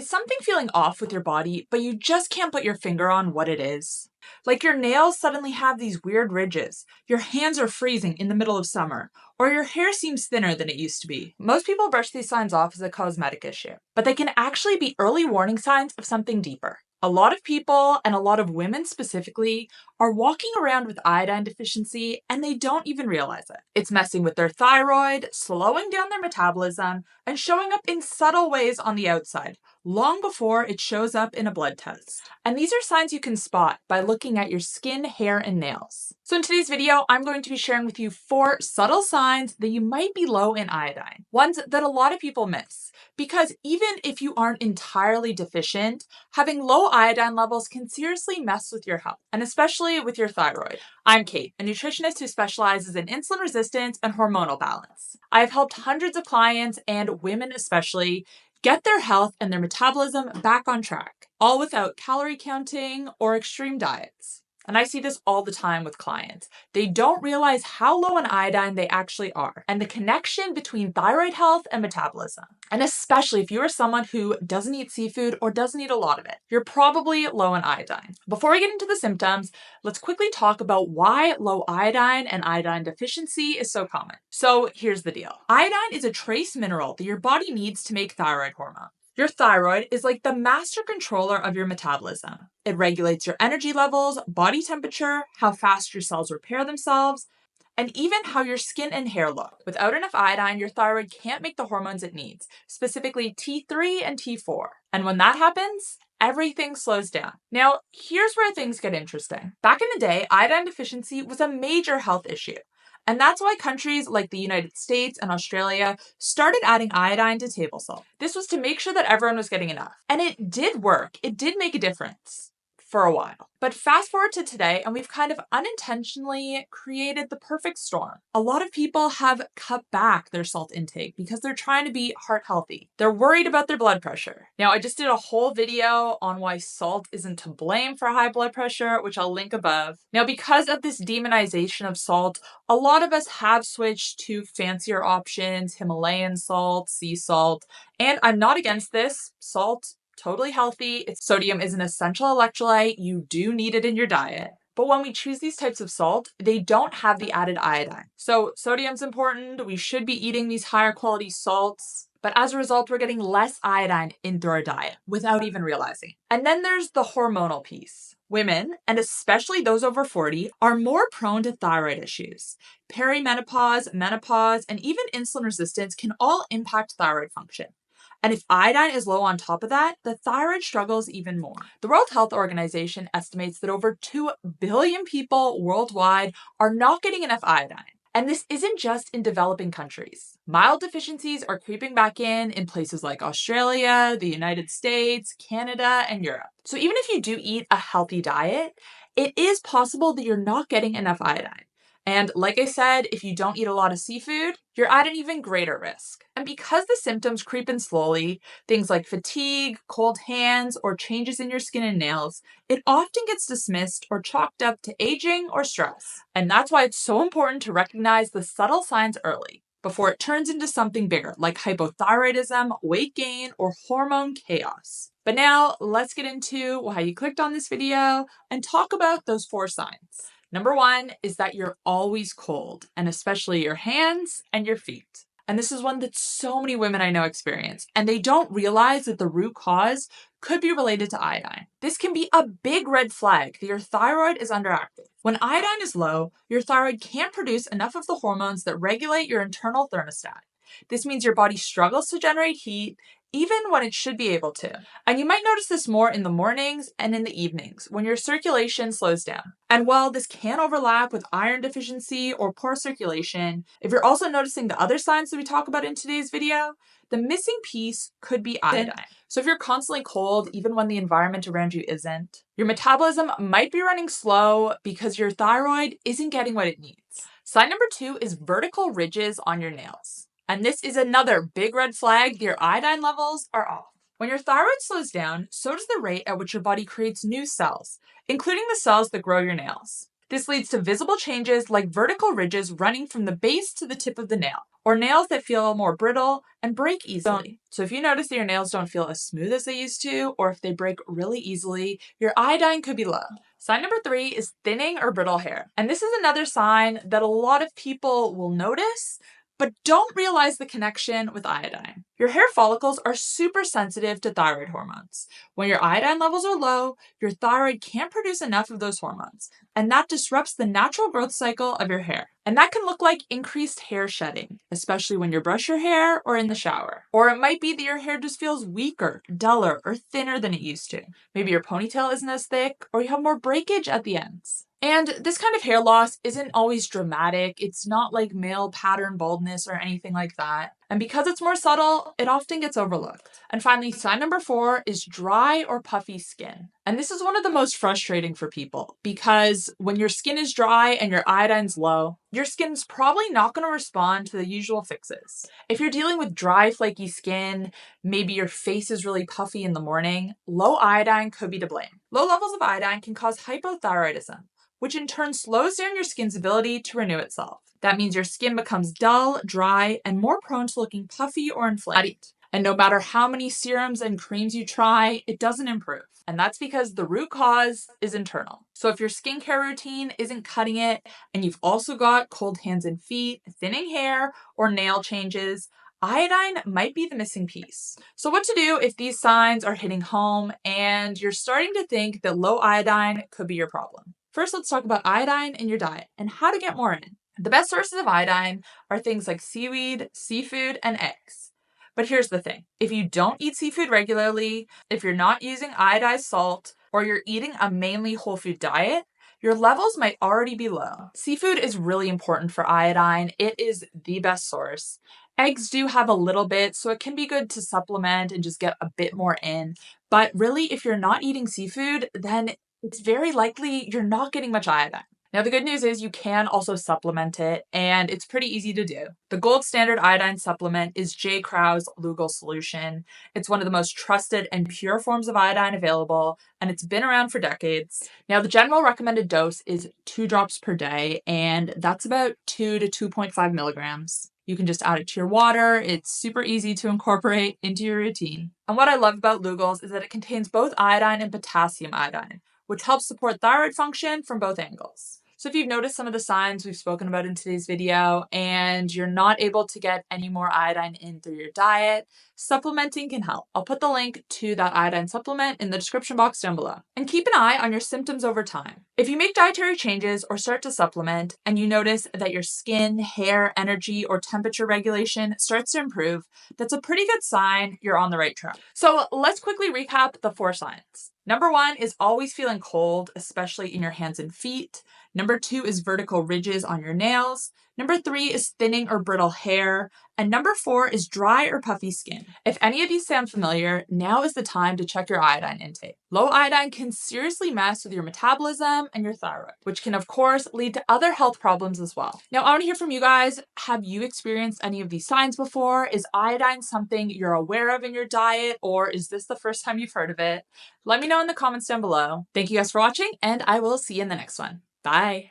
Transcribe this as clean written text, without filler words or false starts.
Is something feeling off with your body, but you just can't put your finger on what it is? Like your nails suddenly have these weird ridges, your hands are freezing in the middle of summer, or your hair seems thinner than it used to be. Most people brush these signs off as a cosmetic issue, but they can actually be early warning signs of something deeper. A lot of people, and a lot of women specifically, are walking around with iodine deficiency and they don't even realize it. It's messing with their thyroid, slowing down their metabolism, and showing up in subtle ways on the outside, long before it shows up in a blood test. And these are signs you can spot by looking at your skin, hair, and nails. So in today's video, I'm going to be sharing with you 4 subtle signs that you might be low in iodine, ones that a lot of people miss. Because even if you aren't entirely deficient, having low iodine levels can seriously mess with your health, and especially with your thyroid. I'm Kait, a nutritionist who specializes in insulin resistance and hormonal balance. I have helped hundreds of clients, and women especially, get their health and their metabolism back on track, all without calorie counting or extreme diets. And I see this all the time with clients. They don't realize how low in iodine they actually are, and the connection between thyroid health and metabolism. And especially if you are someone who doesn't eat seafood or doesn't eat a lot of it, you're probably low in iodine. Before we get into the symptoms, let's quickly talk about why low iodine and iodine deficiency is so common. So here's the deal. Iodine is a trace mineral that your body needs to make thyroid hormone. Your thyroid is like the master controller of your metabolism. It regulates your energy levels, body temperature, how fast your cells repair themselves, and even how your skin and hair look. Without enough iodine, your thyroid can't make the hormones it needs, specifically T3 and T4. And when that happens, everything slows down. Now, here's where things get interesting. Back in the day, iodine deficiency was a major health issue. And that's why countries like the United States and Australia started adding iodine to table salt. This was to make sure that everyone was getting enough. And it did work. It did make a difference for a while. But fast forward to today, and we've kind of unintentionally created the perfect storm. A lot of people have cut back their salt intake because they're trying to be heart healthy. They're worried about their blood pressure. Now, I just did a whole video on why salt isn't to blame for high blood pressure, which I'll link above. Now, because of this demonization of salt, a lot of us have switched to fancier options, Himalayan salt, sea salt, and I'm not against this. Salt, totally healthy. Sodium is an essential electrolyte. You do need it in your diet. But when we choose these types of salt, they don't have the added iodine. So sodium's important. We should be eating these higher quality salts. But as a result, we're getting less iodine in through our diet without even realizing. And then there's the hormonal piece. Women, and especially those over 40, are more prone to thyroid issues. Perimenopause, menopause, and even insulin resistance can all impact thyroid function. And if iodine is low on top of that, the thyroid struggles even more. The World Health Organization estimates that over 2 billion people worldwide are not getting enough iodine. And this isn't just in developing countries. Mild deficiencies are creeping back in places like Australia, the United States, Canada, and Europe. So even if you do eat a healthy diet, it is possible that you're not getting enough iodine. And like I said, if you don't eat a lot of seafood, you're at an even greater risk. And because the symptoms creep in slowly, things like fatigue, cold hands, or changes in your skin and nails, it often gets dismissed or chalked up to aging or stress. And that's why it's so important to recognize the subtle signs early, before it turns into something bigger, like hypothyroidism, weight gain, or hormone chaos. But now, let's get into why you clicked on this video and talk about those 4 signs. Number 1 is that you're always cold, and especially your hands and your feet. And this is one that so many women I know experience, and they don't realize that the root cause could be related to iodine. This can be a big red flag that your thyroid is underactive. When iodine is low, your thyroid can't produce enough of the hormones that regulate your internal thermostat. This means your body struggles to generate heat, even when it should be able to. And you might notice this more in the mornings and in the evenings when your circulation slows down. And while this can overlap with iron deficiency or poor circulation, if you're also noticing the other signs that we talk about in today's video, the missing piece could be iodine. So if you're constantly cold, even when the environment around you isn't, your metabolism might be running slow because your thyroid isn't getting what it needs. Sign number 2 is vertical ridges on your nails. And this is another big red flag that your iodine levels are off. When your thyroid slows down, so does the rate at which your body creates new cells, including the cells that grow your nails. This leads to visible changes like vertical ridges running from the base to the tip of the nail, or nails that feel more brittle and break easily. So if you notice that your nails don't feel as smooth as they used to, or if they break really easily, your iodine could be low. Sign number 3 is thinning or brittle hair. And this is another sign that a lot of people will notice, but don't realize the connection with iodine. Your hair follicles are super sensitive to thyroid hormones. When your iodine levels are low, your thyroid can't produce enough of those hormones, and that disrupts the natural growth cycle of your hair. And that can look like increased hair shedding, especially when you brush your hair or in the shower. Or it might be that your hair just feels weaker, duller, or thinner than it used to. Maybe your ponytail isn't as thick, or you have more breakage at the ends. And this kind of hair loss isn't always dramatic. It's not like male pattern baldness or anything like that. And because it's more subtle, it often gets overlooked. And finally, sign number 4 is dry or puffy skin. And this is one of the most frustrating for people because when your skin is dry and your iodine's low, your skin's probably not going to respond to the usual fixes. If you're dealing with dry, flaky skin, maybe your face is really puffy in the morning, low iodine could be to blame. Low levels of iodine can cause hypothyroidism, which in turn slows down your skin's ability to renew itself. That means your skin becomes dull, dry, and more prone to looking puffy or inflamed. And no matter how many serums and creams you try, it doesn't improve. And that's because the root cause is internal. So if your skincare routine isn't cutting it, and you've also got cold hands and feet, thinning hair, or nail changes, iodine might be the missing piece. So what to do if these signs are hitting home and you're starting to think that low iodine could be your problem? First, let's talk about iodine in your diet and how to get more in. The best sources of iodine are things like seaweed, seafood, and eggs. But here's the thing. If you don't eat seafood regularly, if you're not using iodized salt, or you're eating a mainly whole food diet, your levels might already be low. Seafood is really important for iodine. It is the best source. Eggs do have a little bit, so it can be good to supplement and just get a bit more in. But really, if you're not eating seafood, then it's very likely you're not getting much iodine. Now, the good news is you can also supplement it, and it's pretty easy to do. The gold standard iodine supplement is J. Krau's Lugal solution. It's one of the most trusted and pure forms of iodine available, and it's been around for decades. Now, the general recommended dose is 2 drops per day, and that's about 2 to 2.5 milligrams. You can just add it to your water. It's super easy to incorporate into your routine. And what I love about Lugals is that it contains both iodine and potassium iodine, which helps support thyroid function from both angles. So if you've noticed some of the signs we've spoken about in today's video and you're not able to get any more iodine in through your diet, supplementing can help. I'll put the link to that iodine supplement in the description box down below. And keep an eye on your symptoms over time. If you make dietary changes or start to supplement and you notice that your skin, hair, energy, or temperature regulation starts to improve, that's a pretty good sign you're on the right track. So let's quickly recap the 4 signs. Number 1 is always feeling cold, especially in your hands and feet. Number 2 is vertical ridges on your nails. Number 3 is thinning or brittle hair. And number 4 is dry or puffy skin. If any of these sound familiar, now is the time to check your iodine intake. Low iodine can seriously mess with your metabolism and your thyroid, which can of course lead to other health problems as well. Now, I want to hear from you guys. Have you experienced any of these signs before? Is iodine something you're aware of in your diet, or is this the first time you've heard of it? Let me know in the comments down below. Thank you guys for watching, and I will see you in the next one. Bye.